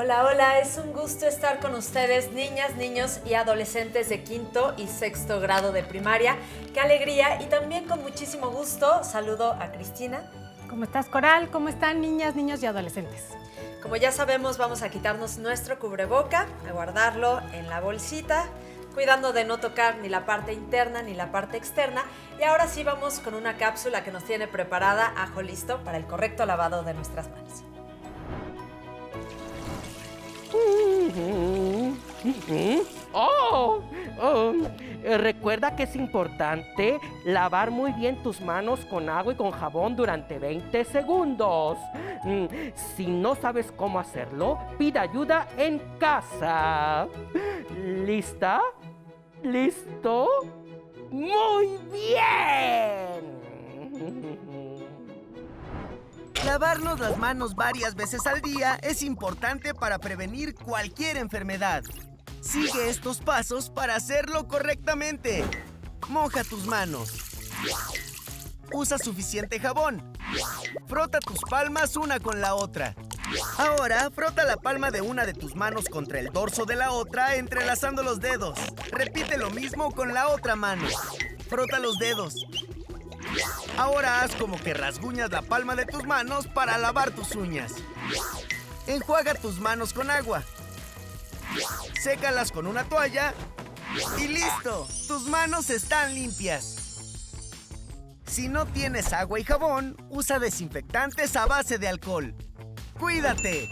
Hola, hola, es un gusto estar con ustedes, niñas, niños y adolescentes de quinto y sexto grado de primaria. ¡Qué alegría! Y también con muchísimo gusto saludo a Cristina. ¿Cómo estás, Coral? ¿Cómo están, niñas, niños y adolescentes? Como ya sabemos, vamos a quitarnos nuestro cubreboca, a guardarlo en la bolsita, cuidando de no tocar ni la parte interna ni la parte externa. Y ahora sí vamos con una cápsula que nos tiene preparada Ajo listo para el correcto lavado de nuestras manos. Recuerda que es importante lavar muy bien tus manos con agua y con jabón durante 20 segundos. Si no sabes cómo hacerlo, pide ayuda en casa. ¿Lista? ¿Listo? ¡Muy bien! Lavarnos las manos varias veces al día es importante para prevenir cualquier enfermedad. Sigue estos pasos para hacerlo correctamente. Moja tus manos. Usa suficiente jabón. Frota tus palmas una con la otra. Ahora, frota la palma de una de tus manos contra el dorso de la otra, entrelazando los dedos. Repite lo mismo con la otra mano. Frota los dedos. Ahora haz como que rasguñas la palma de tus manos para lavar tus uñas. Enjuaga tus manos con agua. Sécalas con una toalla y ¡listo! ¡Tus manos están limpias! Si no tienes agua y jabón, usa desinfectantes a base de alcohol. ¡Cuídate!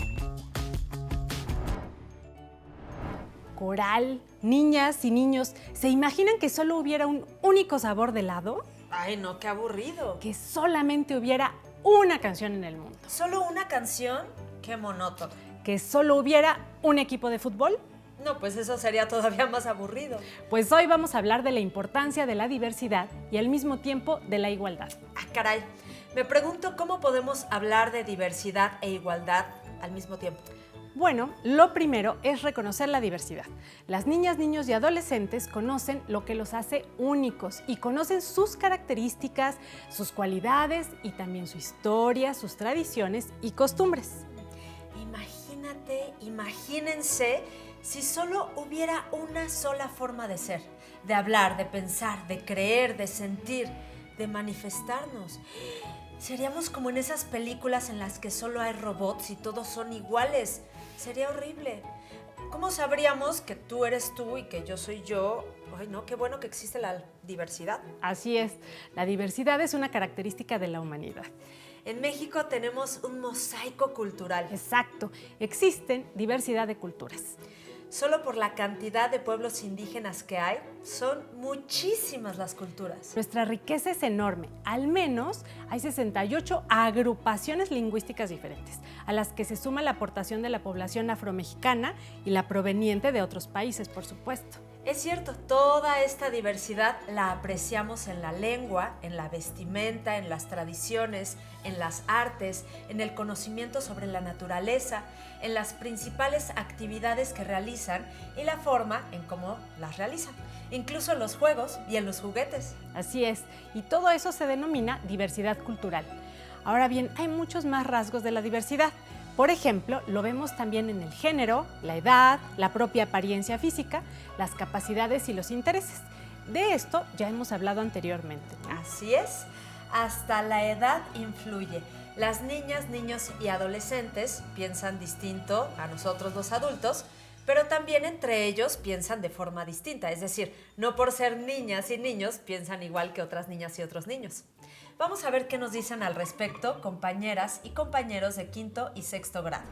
Coral, niñas y niños, ¿se imaginan que solo hubiera un único sabor de helado? Ay, no, qué aburrido. Que solamente hubiera una canción en el mundo. ¿Solo una canción? Qué monótono. Que solo hubiera un equipo de fútbol. No, pues eso sería todavía más aburrido. Pues hoy vamos a hablar de la importancia de la diversidad y al mismo tiempo de la igualdad. Ah, caray. Me pregunto cómo podemos hablar de diversidad e igualdad al mismo tiempo. Bueno, lo primero es reconocer la diversidad. Las niñas, niños y adolescentes conocen lo que los hace únicos y conocen sus características, sus cualidades y también su historia, sus tradiciones y costumbres. Imagínense si solo hubiera una sola forma de ser, de hablar, de pensar, de creer, de sentir, de manifestarnos. Seríamos como en esas películas en las que solo hay robots y todos son iguales. Sería horrible. ¿Cómo sabríamos que tú eres tú y que yo soy yo? Ay, no, qué bueno que existe la diversidad. Así es, la diversidad es una característica de la humanidad. En México tenemos un mosaico cultural. Exacto, existen diversidad de culturas. Solo por la cantidad de pueblos indígenas que hay, son muchísimas las culturas. Nuestra riqueza es enorme. Al menos hay 68 agrupaciones lingüísticas diferentes, a las que se suma la aportación de la población afromexicana y la proveniente de otros países, por supuesto. Es cierto, toda esta diversidad la apreciamos en la lengua, en la vestimenta, en las tradiciones, en las artes, en el conocimiento sobre la naturaleza, en las principales actividades que realizan y la forma en cómo las realizan, incluso en los juegos y en los juguetes. Así es, y todo eso se denomina diversidad cultural. Ahora bien, hay muchos más rasgos de la diversidad. Por ejemplo, lo vemos también en el género, la edad, la propia apariencia física, las capacidades y los intereses. De esto ya hemos hablado anteriormente, ¿no? Así es, hasta la edad influye. Las niñas, niños y adolescentes piensan distinto a nosotros los adultos, pero también entre ellos piensan de forma distinta, es decir, no por ser niñas y niños piensan igual que otras niñas y otros niños. Vamos a ver qué nos dicen al respecto compañeras y compañeros de quinto y sexto grado.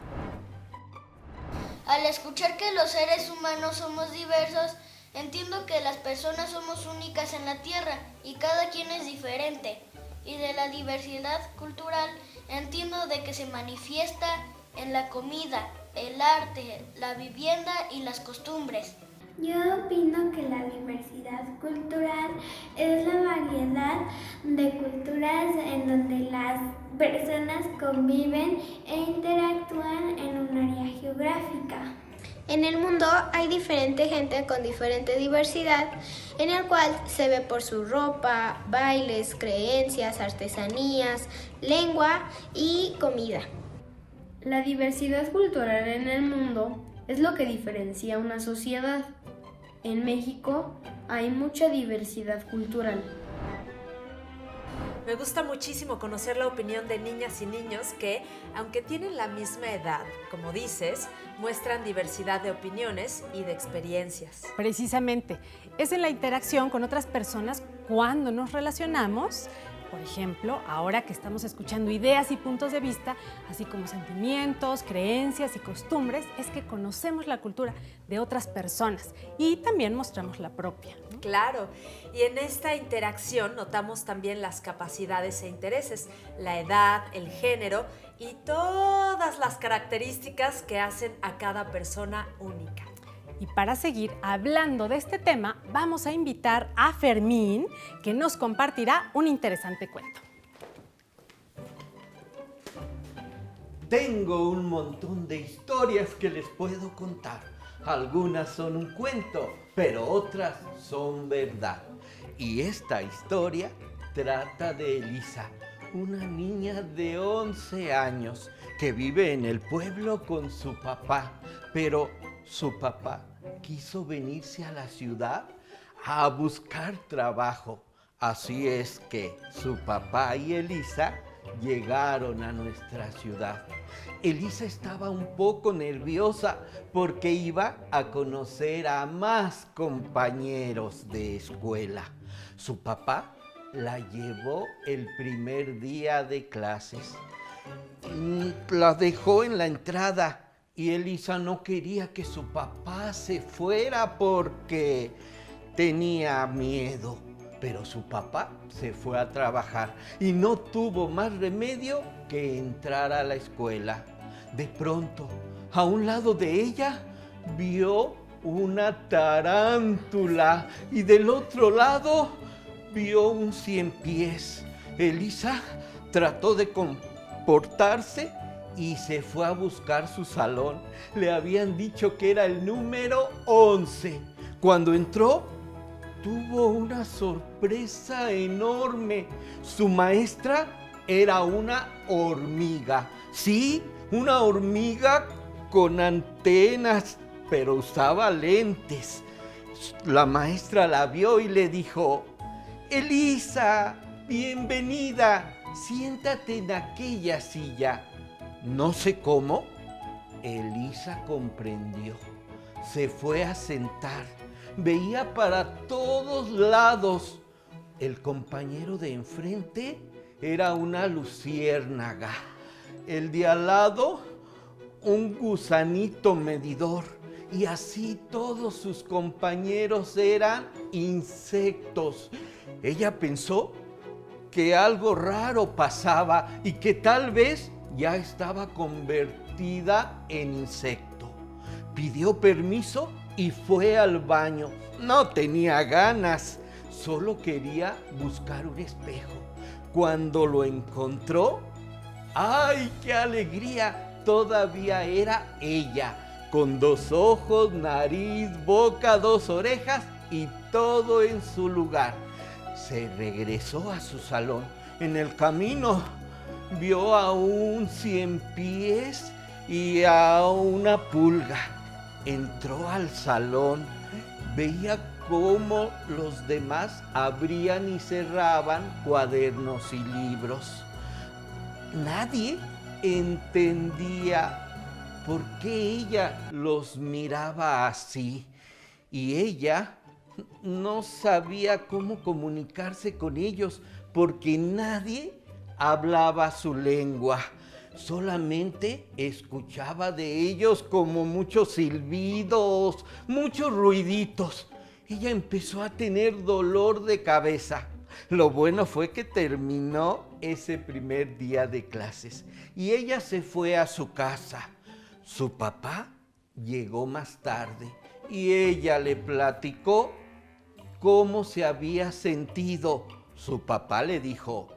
Al escuchar que los seres humanos somos diversos, entiendo que las personas somos únicas en la Tierra y cada quien es diferente. Y de la diversidad cultural entiendo de que se manifiesta en la comida, el arte, la vivienda y las costumbres. Yo opino que la diversidad cultural es la variedad de culturas en donde las personas conviven e interactúan en un área geográfica. En el mundo hay diferente gente con diferente diversidad, en el cual se ve por su ropa, bailes, creencias, artesanías, lengua y comida. La diversidad cultural en el mundo es lo que diferencia una sociedad. En México hay mucha diversidad cultural. Me gusta muchísimo conocer la opinión de niñas y niños que, aunque tienen la misma edad, como dices, muestran diversidad de opiniones y de experiencias. Precisamente, es en la interacción con otras personas cuando nos relacionamos. Por ejemplo, ahora que estamos escuchando ideas y puntos de vista, así como sentimientos, creencias y costumbres, es que conocemos la cultura de otras personas y también mostramos la propia, ¿no? Claro, y en esta interacción notamos también las capacidades e intereses, la edad, el género y todas las características que hacen a cada persona única. Y para seguir hablando de este tema, vamos a invitar a Fermín, que nos compartirá un interesante cuento. Tengo un montón de historias que les puedo contar. Algunas son un cuento, pero otras son verdad. Y esta historia trata de Elisa, una niña de 11 años que vive en el pueblo con su papá, pero su papá quiso venirse a la ciudad a buscar trabajo. Así es que su papá y Elisa llegaron a nuestra ciudad. Elisa estaba un poco nerviosa porque iba a conocer a más compañeros de escuela. Su papá la llevó el primer día de clases. La dejó en la entrada. Y Elisa no quería que su papá se fuera porque tenía miedo. Pero su papá se fue a trabajar y no tuvo más remedio que entrar a la escuela. De pronto, a un lado de ella, vio una tarántula y del otro lado vio un 100 pies. Elisa trató de comportarse y se fue a buscar su salón. Le habían dicho que era el número 11. Cuando entró, tuvo una sorpresa enorme. Su maestra era una hormiga. Sí, una hormiga con antenas, pero usaba lentes. La maestra la vio y le dijo: Elisa, bienvenida, siéntate en aquella silla. No sé cómo, Elisa comprendió. Se fue a sentar. Veía para todos lados. El compañero de enfrente era una luciérnaga. El de al lado, un gusanito medidor. Y así todos sus compañeros eran insectos. Ella pensó que algo raro pasaba y que tal vez ya estaba convertida en insecto. Pidió permiso y fue al baño. No tenía ganas, solo quería buscar un espejo. Cuando lo encontró, ¡ay, qué alegría! Todavía era ella, con 2 ojos, nariz, boca, 2 orejas y todo en su lugar. Se regresó a su salón. En el camino vio a un 100 pies y a una pulga. Entró al salón, veía cómo los demás abrían y cerraban cuadernos y libros. Nadie entendía por qué ella los miraba así y ella no sabía cómo comunicarse con ellos porque nadie hablaba su lengua. Solamente escuchaba de ellos como muchos silbidos, muchos ruiditos. Ella empezó a tener dolor de cabeza. Lo bueno fue que terminó ese primer día de clases y ella se fue a su casa. Su papá llegó más tarde y ella le platicó cómo se había sentido. Su papá le dijo: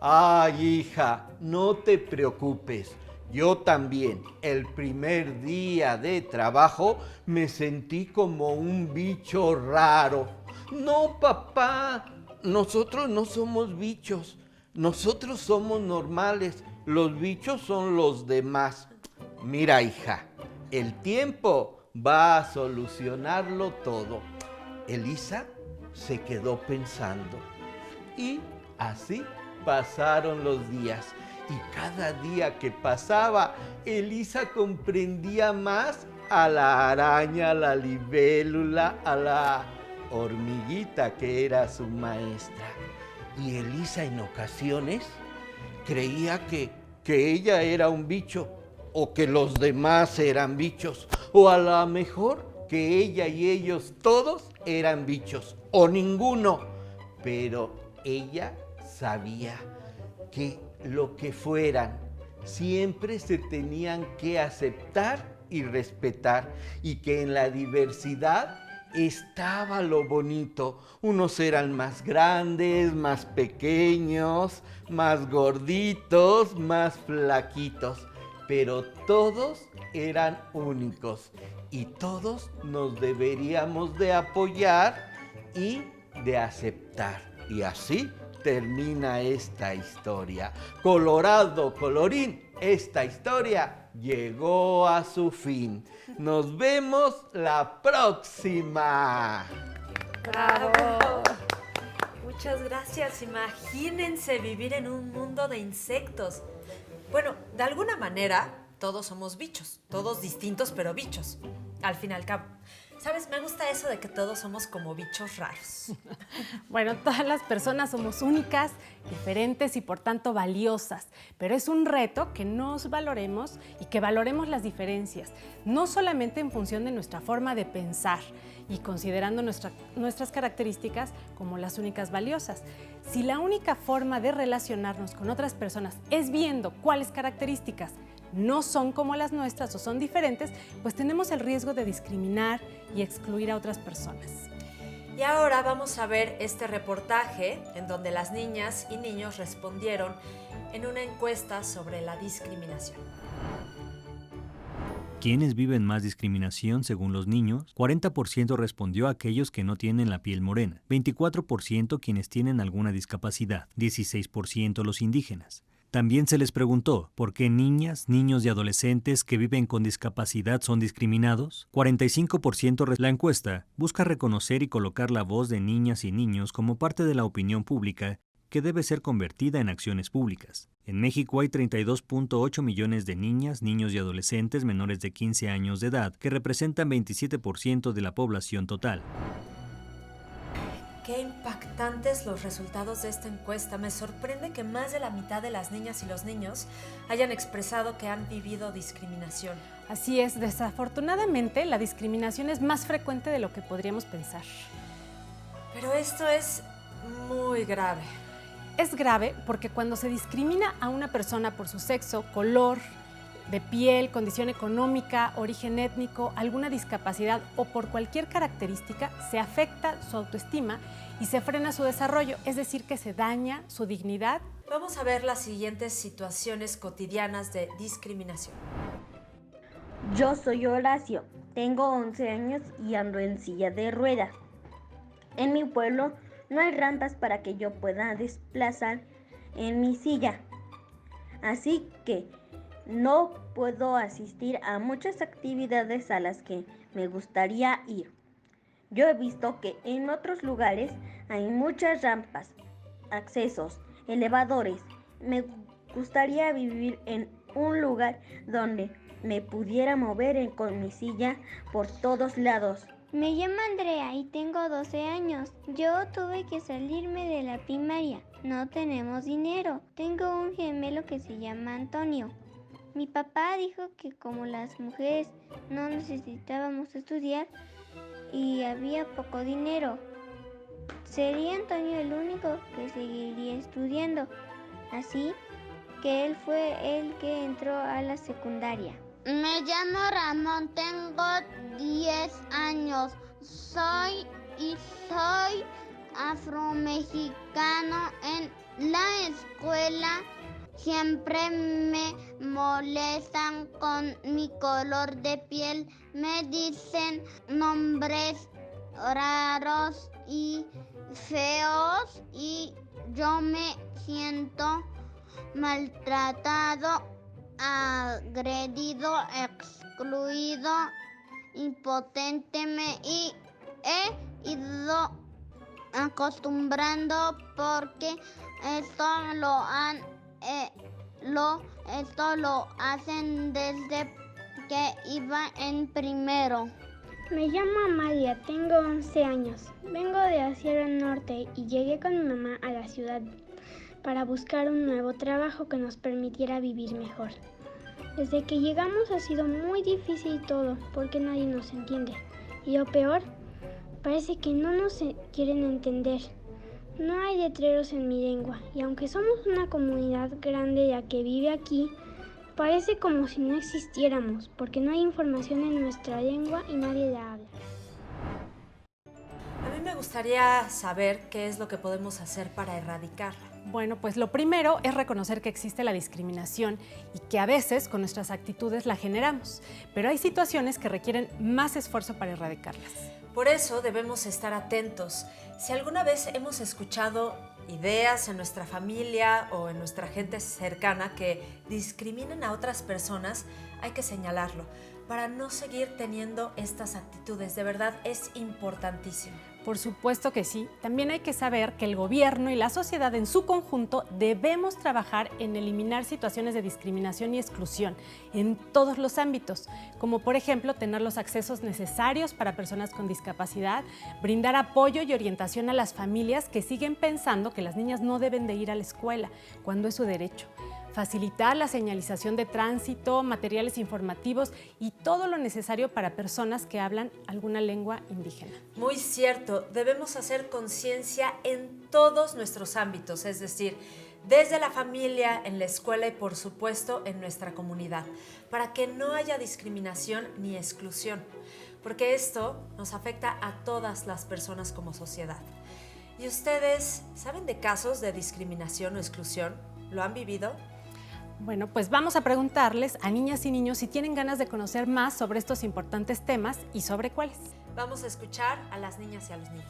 ay, hija, no te preocupes. Yo también, el primer día de trabajo, me sentí como un bicho raro. No, papá, nosotros no somos bichos. Nosotros somos normales. Los bichos son los demás. Mira, hija, el tiempo va a solucionarlo todo. Elisa se quedó pensando y así pasaron los días. Y cada día que pasaba, Elisa comprendía más a la araña, a la libélula, a la hormiguita que era su maestra. Y Elisa en ocasiones creía que ella era un bicho, o que los demás eran bichos, o a lo mejor que ella y ellos todos eran bichos, o ninguno. Pero ella sabía que lo que fueran, siempre se tenían que aceptar y respetar, y que en la diversidad estaba lo bonito. Unos eran más grandes, más pequeños, más gorditos, más flaquitos, pero todos eran únicos y todos nos deberíamos de apoyar y de aceptar. Y así termina esta historia. Colorado, colorín, esta historia llegó a su fin. Nos vemos la próxima. ¡Bravo! Muchas gracias. Imagínense vivir en un mundo de insectos. Bueno, de alguna manera, todos somos bichos. Todos distintos, pero bichos. Al fin y al cabo. ¿Sabes? Me gusta eso de que todos somos como bichos raros. Bueno, todas las personas somos únicas, diferentes y por tanto valiosas, pero es un reto que nos valoremos y que valoremos las diferencias, no solamente en función de nuestra forma de pensar y considerando nuestras características como las únicas valiosas. Si la única forma de relacionarnos con otras personas es viendo cuáles características no son como las nuestras o son diferentes, pues tenemos el riesgo de discriminar y excluir a otras personas. Y ahora vamos a ver este reportaje en donde las niñas y niños respondieron en una encuesta sobre la discriminación. ¿Quiénes viven más discriminación según los niños? 40% respondió a aquellos que no tienen la piel morena, 24% quienes tienen alguna discapacidad, 16% los indígenas. También se les preguntó por qué niñas, niños y adolescentes que viven con discapacidad son discriminados. 45%. La encuesta busca reconocer y colocar la voz de niñas y niños como parte de la opinión pública que debe ser convertida en acciones públicas. En México hay 32.8 millones de niñas, niños y adolescentes menores de 15 años de edad, que representan 27% de la población total. Qué impactantes los resultados de esta encuesta. Me sorprende que más de la mitad de las niñas y los niños hayan expresado que han vivido discriminación. Así es, desafortunadamente la discriminación es más frecuente de lo que podríamos pensar. Pero esto es muy grave. Es grave porque cuando se discrimina a una persona por su sexo, color de piel, condición económica, origen étnico, alguna discapacidad o por cualquier característica, se afecta su autoestima y se frena su desarrollo, es decir, que se daña su dignidad. Vamos a ver las siguientes situaciones cotidianas de discriminación. Yo soy Horacio, tengo 11 años y ando en silla de ruedas. En mi pueblo no hay rampas para que yo pueda desplazar en mi silla, así que no puedo asistir a muchas actividades a las que me gustaría ir. Yo he visto que en otros lugares hay muchas rampas, accesos, elevadores. Me gustaría vivir en un lugar donde me pudiera mover con mi silla por todos lados. Me llamo Andrea y tengo 12 años. Yo tuve que salirme de la primaria. No tenemos dinero. Tengo un gemelo que se llama Antonio. Mi papá dijo que como las mujeres no necesitábamos estudiar y había poco dinero, sería Antonio el único que seguiría estudiando. Así que él fue el que entró a la secundaria. Me llamo Ramón, tengo 10 años. Soy afromexicano. En la escuela siempre me molestan con mi color de piel. Me dicen nombres raros y feos y yo me siento maltratado agredido, excluido, impotente. Me he ido acostumbrando porque esto lo hacen desde que iba en primero. Me llamo Amalia, tengo 11 años. Vengo de la Sierra Norte y llegué con mi mamá a la ciudad para buscar un nuevo trabajo que nos permitiera vivir mejor. Desde que llegamos ha sido muy difícil todo porque nadie nos entiende. Y lo peor, parece que no nos quieren entender. No hay letreros en mi lengua y aunque somos una comunidad grande la que vive aquí, parece como si no existiéramos, porque no hay información en nuestra lengua y nadie la habla. A mí me gustaría saber qué es lo que podemos hacer para erradicarla. Bueno, pues lo primero es reconocer que existe la discriminación y que a veces con nuestras actitudes la generamos, pero hay situaciones que requieren más esfuerzo para erradicarlas. Por eso debemos estar atentos. Si alguna vez hemos escuchado ideas en nuestra familia o en nuestra gente cercana que discriminan a otras personas, hay que señalarlo para no seguir teniendo estas actitudes. De verdad es importantísimo. Por supuesto que sí. También hay que saber que el gobierno y la sociedad en su conjunto debemos trabajar en eliminar situaciones de discriminación y exclusión en todos los ámbitos, como por ejemplo tener los accesos necesarios para personas con discapacidad, brindar apoyo y orientación a las familias que siguen pensando que las niñas no deben de ir a la escuela cuando es su derecho, facilitar la señalización de tránsito, materiales informativos y todo lo necesario para personas que hablan alguna lengua indígena. Muy cierto, debemos hacer conciencia en todos nuestros ámbitos, es decir, desde la familia, en la escuela y por supuesto en nuestra comunidad, para que no haya discriminación ni exclusión, porque esto nos afecta a todas las personas como sociedad. ¿Y ustedes saben de casos de discriminación o exclusión? ¿Lo han vivido? Bueno, pues vamos a preguntarles a niñas y niños si tienen ganas de conocer más sobre estos importantes temas y sobre cuáles. Vamos a escuchar a las niñas y a los niños.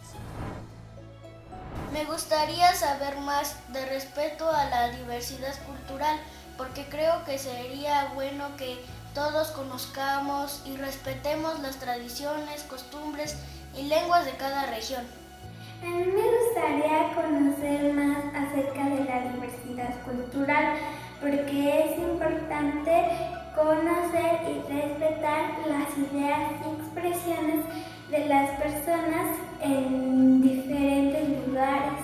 Me gustaría saber más de respeto a la diversidad cultural, porque creo que sería bueno que todos conozcamos y respetemos las tradiciones, costumbres y lenguas de cada región. A mí me gustaría conocer más acerca de la diversidad cultural, porque es importante conocer y respetar las ideas y expresiones de las personas en diferentes lugares.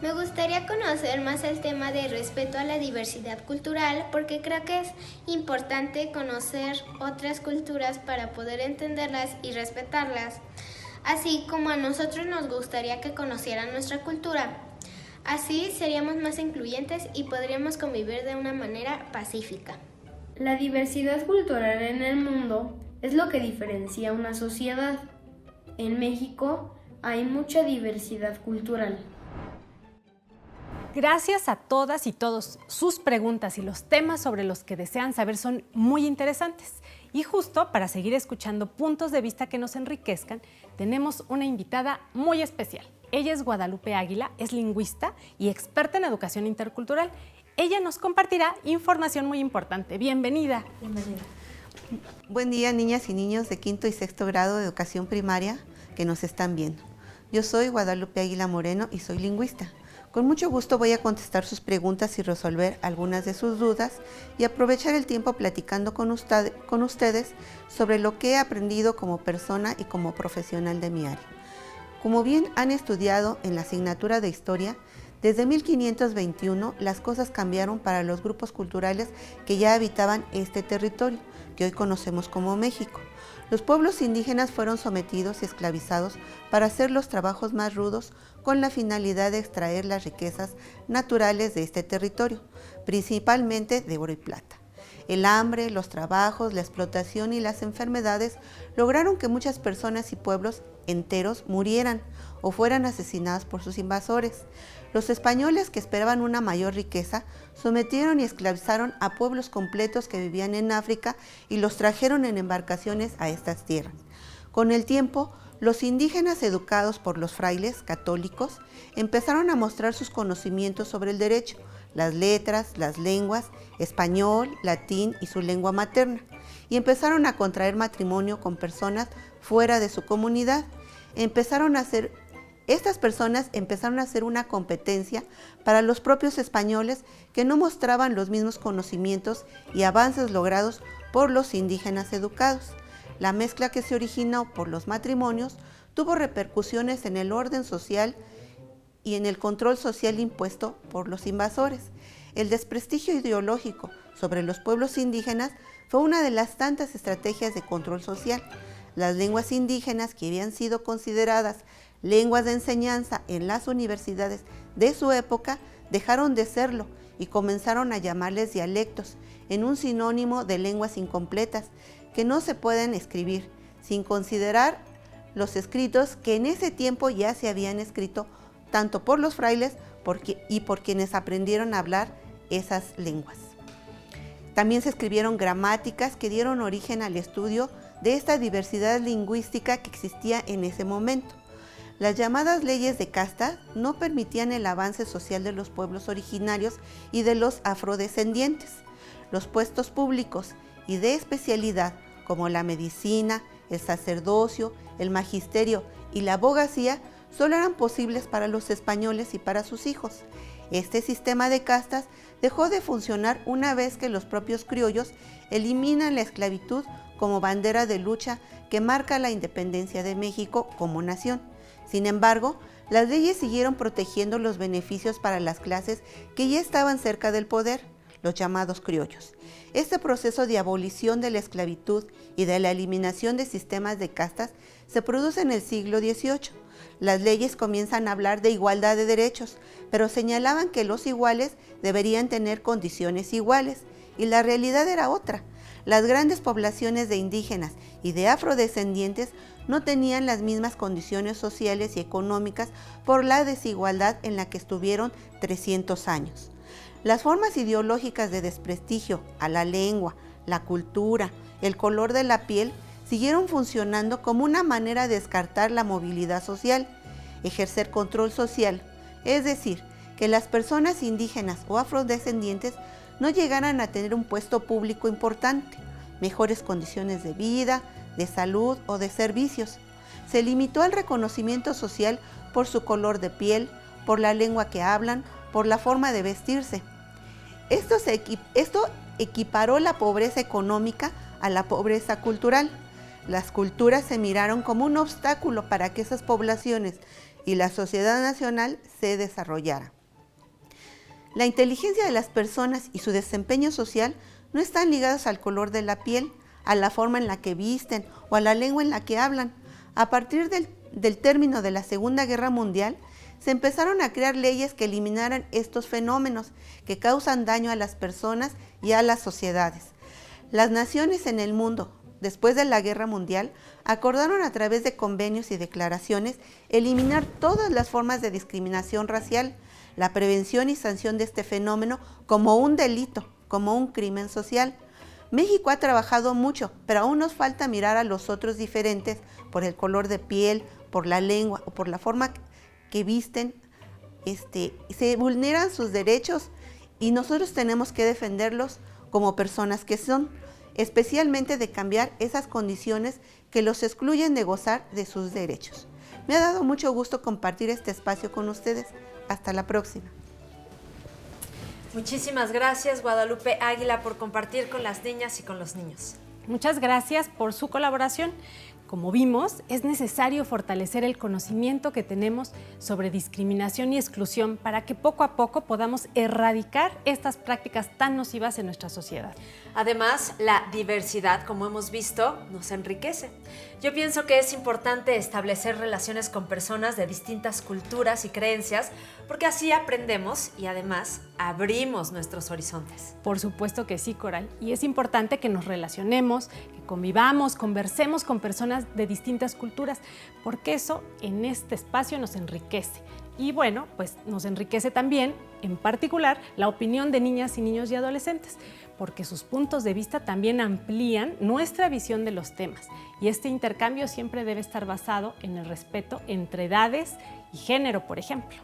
Me gustaría conocer más el tema de respeto a la diversidad cultural porque creo que es importante conocer otras culturas para poder entenderlas y respetarlas, así como a nosotros nos gustaría que conocieran nuestra cultura. Así seríamos más incluyentes y podríamos convivir de una manera pacífica. La diversidad cultural en el mundo es lo que diferencia una sociedad. En México hay mucha diversidad cultural. Gracias a todas y todos. Sus preguntas y los temas sobre los que desean saber son muy interesantes. Y justo para seguir escuchando puntos de vista que nos enriquezcan, tenemos una invitada muy especial. Ella es Guadalupe Águila, es lingüista y experta en educación intercultural. Ella nos compartirá información muy importante. Bienvenida. Bienvenida. Buen día, niñas y niños de quinto y sexto grado de educación primaria que nos están viendo. Yo soy Guadalupe Águila Moreno y soy lingüista. Con mucho gusto voy a contestar sus preguntas y resolver algunas de sus dudas y aprovechar el tiempo platicando con ustedes sobre lo que he aprendido como persona y como profesional de mi área. Como bien han estudiado en la asignatura de Historia, desde 1521 las cosas cambiaron para los grupos culturales que ya habitaban este territorio, que hoy conocemos como México. Los pueblos indígenas fueron sometidos y esclavizados para hacer los trabajos más rudos con la finalidad de extraer las riquezas naturales de este territorio, principalmente de oro y plata. El hambre, los trabajos, la explotación y las enfermedades lograron que muchas personas y pueblos enteros murieran o fueran asesinados por sus invasores. Los españoles, que esperaban una mayor riqueza, sometieron y esclavizaron a pueblos completos que vivían en África y los trajeron en embarcaciones a estas tierras. Con el tiempo, los indígenas educados por los frailes católicos empezaron a mostrar sus conocimientos sobre el derecho, las letras, las lenguas, español, latín y su lengua materna, y empezaron a contraer matrimonio con personas fuera de su comunidad. Estas personas empezaron a hacer una competencia para los propios españoles que no mostraban los mismos conocimientos y avances logrados por los indígenas educados. La mezcla que se originó por los matrimonios tuvo repercusiones en el orden social y en el control social impuesto por los invasores. El desprestigio ideológico sobre los pueblos indígenas fue una de las tantas estrategias de control social. Las lenguas indígenas, que habían sido consideradas lenguas de enseñanza en las universidades de su época, dejaron de serlo y comenzaron a llamarles dialectos, en un sinónimo de lenguas incompletas que no se pueden escribir, sin considerar los escritos que en ese tiempo ya se habían escrito tanto por los frailes y por quienes aprendieron a hablar esas lenguas. También se escribieron gramáticas que dieron origen al estudio de esta diversidad lingüística que existía en ese momento. Las llamadas leyes de casta no permitían el avance social de los pueblos originarios y de los afrodescendientes. Los puestos públicos y de especialidad, como la medicina, el sacerdocio, el magisterio y la abogacía, solo eran posibles para los españoles y para sus hijos. Este sistema de castas dejó de funcionar una vez que los propios criollos eliminan la esclavitud como bandera de lucha que marca la independencia de México como nación. Sin embargo, las leyes siguieron protegiendo los beneficios para las clases que ya estaban cerca del poder, los llamados criollos. Este proceso de abolición de la esclavitud y de la eliminación de sistemas de castas se produce en el siglo XVIII. Las leyes comienzan a hablar de igualdad de derechos, pero señalaban que los iguales deberían tener condiciones iguales, y la realidad era otra. Las grandes poblaciones de indígenas y de afrodescendientes no tenían las mismas condiciones sociales y económicas por la desigualdad en la que estuvieron 300 años. Las formas ideológicas de desprestigio a la lengua, la cultura, el color de la piel siguieron funcionando como una manera de descartar la movilidad social, ejercer control social, es decir, que las personas indígenas o afrodescendientes no llegaran a tener un puesto público importante, mejores condiciones de vida, de salud o de servicios. Se limitó al reconocimiento social por su color de piel, por la lengua que hablan, por la forma de vestirse. Esto equiparó la pobreza económica a la pobreza cultural. Las culturas se miraron como un obstáculo para que esas poblaciones y la sociedad nacional se desarrollaran. La inteligencia de las personas y su desempeño social no están ligados al color de la piel, a la forma en la que visten o a la lengua en la que hablan. A partir del término de la Segunda Guerra Mundial, se empezaron a crear leyes que eliminaran estos fenómenos que causan daño a las personas y a las sociedades. Las naciones en el mundo, después de la Guerra Mundial, acordaron a través de convenios y declaraciones eliminar todas las formas de discriminación racial, la prevención y sanción de este fenómeno como un delito, como un crimen social. México ha trabajado mucho, pero aún nos falta mirar a los otros diferentes por el color de piel, por la lengua o por la forma que visten. Se vulneran sus derechos y nosotros tenemos que defenderlos como personas que son, especialmente de cambiar esas condiciones que los excluyen de gozar de sus derechos. Me ha dado mucho gusto compartir este espacio con ustedes. Hasta la próxima. Muchísimas gracias, Guadalupe Águila, por compartir con las niñas y con los niños. Muchas gracias por su colaboración. Como vimos, es necesario fortalecer el conocimiento que tenemos sobre discriminación y exclusión para que poco a poco podamos erradicar estas prácticas tan nocivas en nuestra sociedad. Además, la diversidad, como hemos visto, nos enriquece. Yo pienso que es importante establecer relaciones con personas de distintas culturas y creencias, porque así aprendemos y además abrimos nuestros horizontes. Por supuesto que sí, Coral. Y es importante que nos relacionemos, que convivamos, conversemos con personas de distintas culturas, porque eso en este espacio nos enriquece. Y bueno, pues nos enriquece también, en particular, la opinión de niñas y niños y adolescentes, porque sus puntos de vista también amplían nuestra visión de los temas. Y este intercambio siempre debe estar basado en el respeto entre edades y género, por ejemplo.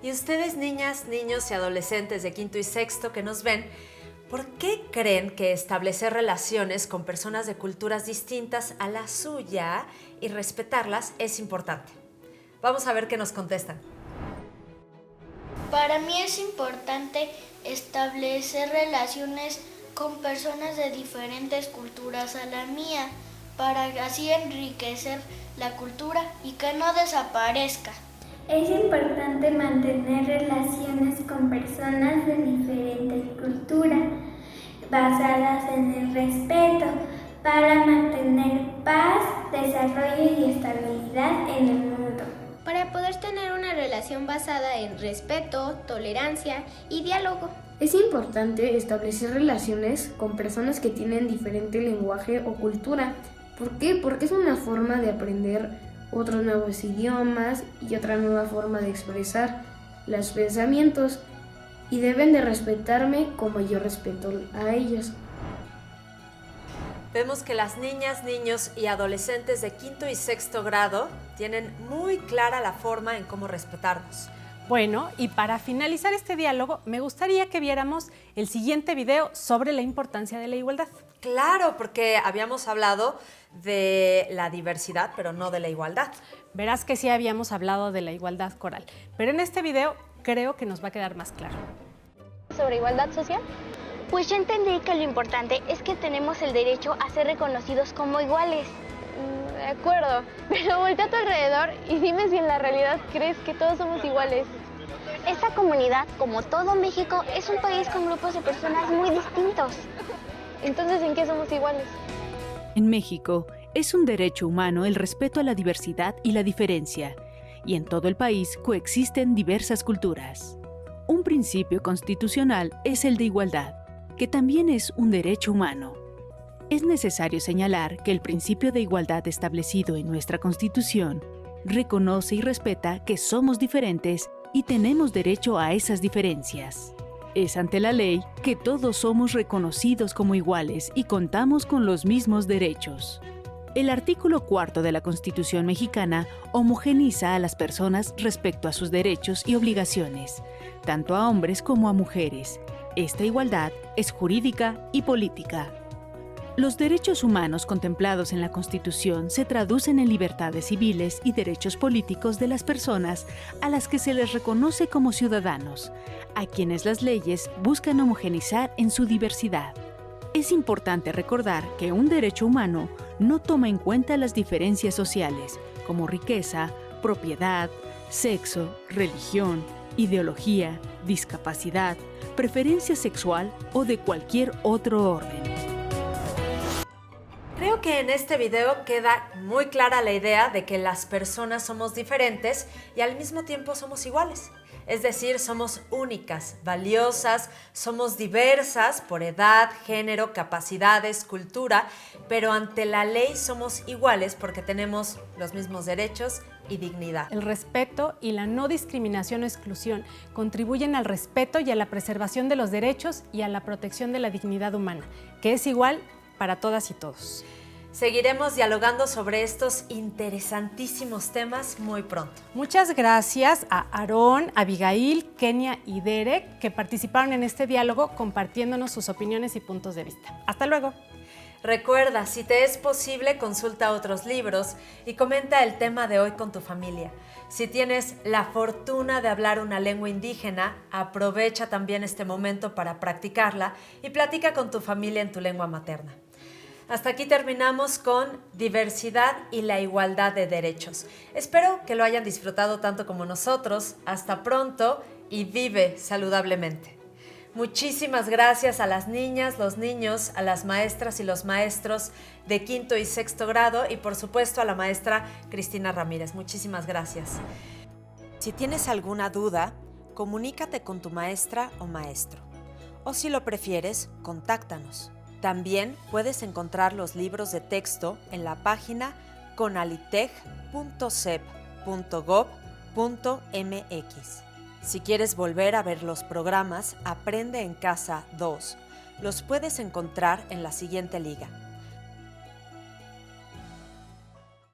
Y ustedes, niñas, niños y adolescentes de quinto y sexto que nos ven, ¿por qué creen que establecer relaciones con personas de culturas distintas a la suya y respetarlas es importante? Vamos a ver qué nos contestan. Para mí es importante establecer relaciones con personas de diferentes culturas a la mía, para así enriquecer la cultura y que no desaparezca. Es importante mantener relaciones con personas de diferentes culturas, basadas en el respeto, para mantener paz, desarrollo y estabilidad en el mundo. Para poder tener una relación basada en respeto, tolerancia y diálogo. Es importante establecer relaciones con personas que tienen diferente lenguaje o cultura. ¿Por qué? Porque es una forma de aprender otros nuevos idiomas y otra nueva forma de expresar los pensamientos, y deben de respetarme como yo respeto a ellos. Vemos que las niñas, niños y adolescentes de quinto y sexto grado tienen muy clara la forma en cómo respetarnos. Bueno, y para finalizar este diálogo, me gustaría que viéramos el siguiente video sobre la importancia de la igualdad. Claro, porque habíamos hablado de la diversidad, pero no de la igualdad. Verás que sí habíamos hablado de la igualdad, Coral, pero en este video creo que nos va a quedar más claro. ¿Sobre igualdad social? Pues yo entendí que lo importante es que tenemos el derecho a ser reconocidos como iguales. De acuerdo, pero voltea a tu alrededor y dime si en la realidad crees que todos somos iguales. Esta comunidad, como todo México, es un país con grupos de personas muy distintos. Entonces, ¿en qué somos iguales? En México, es un derecho humano el respeto a la diversidad y la diferencia, y en todo el país coexisten diversas culturas. Un principio constitucional es el de igualdad, que también es un derecho humano. Es necesario señalar que el principio de igualdad establecido en nuestra Constitución reconoce y respeta que somos diferentes y tenemos derecho a esas diferencias. Es ante la ley que todos somos reconocidos como iguales y contamos con los mismos derechos. El artículo 4 de la Constitución mexicana homogeneiza a las personas respecto a sus derechos y obligaciones, tanto a hombres como a mujeres. Esta igualdad es jurídica y política. Los derechos humanos contemplados en la Constitución se traducen en libertades civiles y derechos políticos de las personas a las que se les reconoce como ciudadanos, a quienes las leyes buscan homogeneizar en su diversidad. Es importante recordar que un derecho humano no toma en cuenta las diferencias sociales, como riqueza, propiedad, sexo, religión, ideología, discapacidad, preferencia sexual o de cualquier otro orden. Creo que en este video queda muy clara la idea de que las personas somos diferentes y al mismo tiempo somos iguales. Es decir, somos únicas, valiosas, somos diversas por edad, género, capacidades, cultura, pero ante la ley somos iguales porque tenemos los mismos derechos y dignidad. El respeto y la no discriminación o exclusión contribuyen al respeto y a la preservación de los derechos y a la protección de la dignidad humana, que es igual para todas y todos. Seguiremos dialogando sobre estos interesantísimos temas muy pronto. Muchas gracias a Aarón, Abigail, Kenia y Derek, que participaron en este diálogo compartiéndonos sus opiniones y puntos de vista. Hasta luego. Recuerda, si te es posible, consulta otros libros y comenta el tema de hoy con tu familia. Si tienes la fortuna de hablar una lengua indígena, aprovecha también este momento para practicarla y platica con tu familia en tu lengua materna. Hasta aquí terminamos con diversidad y la igualdad de derechos. Espero que lo hayan disfrutado tanto como nosotros. Hasta pronto y vive saludablemente. Muchísimas gracias a las niñas, los niños, a las maestras y los maestros de quinto y sexto grado y por supuesto a la maestra Cristina Ramírez. Muchísimas gracias. Si tienes alguna duda, comunícate con tu maestra o maestro. O si lo prefieres, contáctanos. También puedes encontrar los libros de texto en la página conaliteg.sep.gov.mx. Si quieres volver a ver los programas Aprende en Casa 2, los puedes encontrar en la siguiente liga: